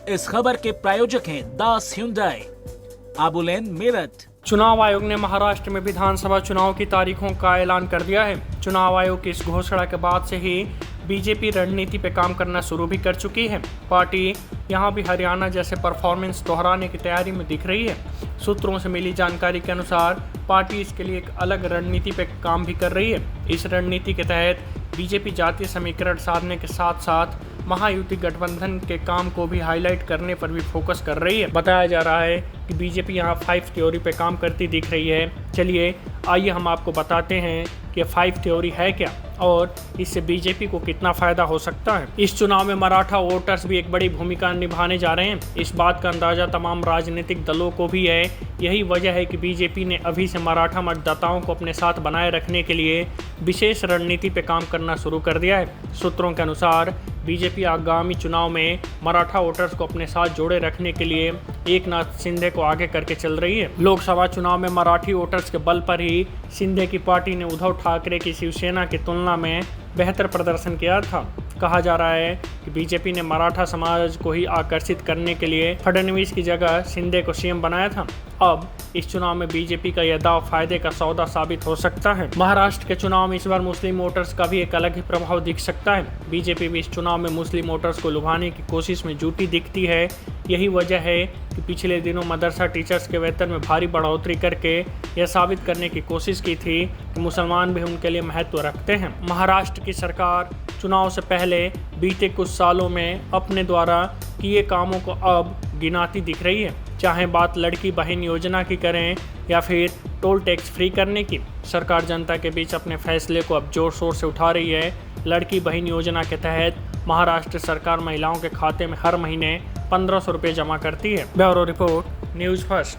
इस खबर के प्रायोजक हैं दास Hyundai, आबुलेन, मेरठ। चुनाव आयोग ने महाराष्ट्र में विधानसभा चुनाव की तारीखों का ऐलान कर दिया है। चुनाव आयोग की इस घोषणा के बाद से ही बीजेपी रणनीति पे काम करना शुरू भी कर चुकी है। पार्टी यहां भी हरियाणा जैसे परफॉर्मेंस दोहराने की तैयारी में दिख रही है। सूत्रों से मिली जानकारी के अनुसार पार्टी इसके लिए एक अलग रणनीति पे काम भी कर रही है। इस रणनीति के तहत बीजेपी जातीय समीकरण साधने के साथ साथ महायुति गठबंधन के काम को भी हाईलाइट करने पर भी फोकस कर रही है। बताया जा रहा है कि बीजेपी यहां 5 थ्योरी पे काम करती दिख रही है। चलिए आइए हम आपको बताते हैं कि 5 थ्योरी है क्या और इससे बीजेपी को कितना फायदा हो सकता है। इस चुनाव में मराठा वोटर्स भी एक बड़ी भूमिका निभाने जा रहे हैं। इस बात का अंदाजा तमाम राजनीतिक दलों को भी है। यही वजह है कि बीजेपी ने अभी से मराठा मतदाताओं को अपने साथ बनाए रखने के लिए विशेष रणनीति पे काम करना शुरू कर दिया है। सूत्रों के अनुसार बीजेपी आगामी चुनाव में मराठा वोटर्स को अपने साथ जोड़े रखने के लिए एकनाथ शिंदे को आगे करके चल रही है। लोकसभा चुनाव में मराठी वोटर्स के बल पर ही शिंदे की पार्टी ने उद्धव ठाकरे की शिवसेना की तुलना में बेहतर प्रदर्शन किया था। कहा जा रहा है कि बीजेपी ने मराठा समाज को ही आकर्षित करने के लिए फडणवीस की जगह शिंदे को सीएम बनाया था। अब इस चुनाव में बीजेपी का यह दाव फायदे का सौदा साबित हो सकता है। महाराष्ट्र के चुनाव में इस बार मुस्लिम वोटर्स का भी एक अलग ही प्रभाव दिख सकता है। बीजेपी भी इस चुनाव में मुस्लिम वोटर्स को लुभाने की कोशिश में जुटी दिखती है। यही वजह है कि पिछले दिनों मदरसा टीचर्स के वेतन में भारी बढ़ोतरी करके यह साबित करने की कोशिश की थी कि मुसलमान भी उनके लिए महत्व रखते हैं। महाराष्ट्र की सरकार चुनाव से पहले बीते कुछ सालों में अपने द्वारा किए कामों को अब गिनाती दिख रही है। चाहे बात लड़की बहन योजना की करें या फिर टोल टैक्स फ्री करने की, सरकार जनता के बीच अपने फैसले को अब जोर शोर से उठा रही है। लड़की बहन योजना के तहत महाराष्ट्र सरकार महिलाओं के खाते में हर महीने 1500 रुपये जमा करती है। Bureau report, news first.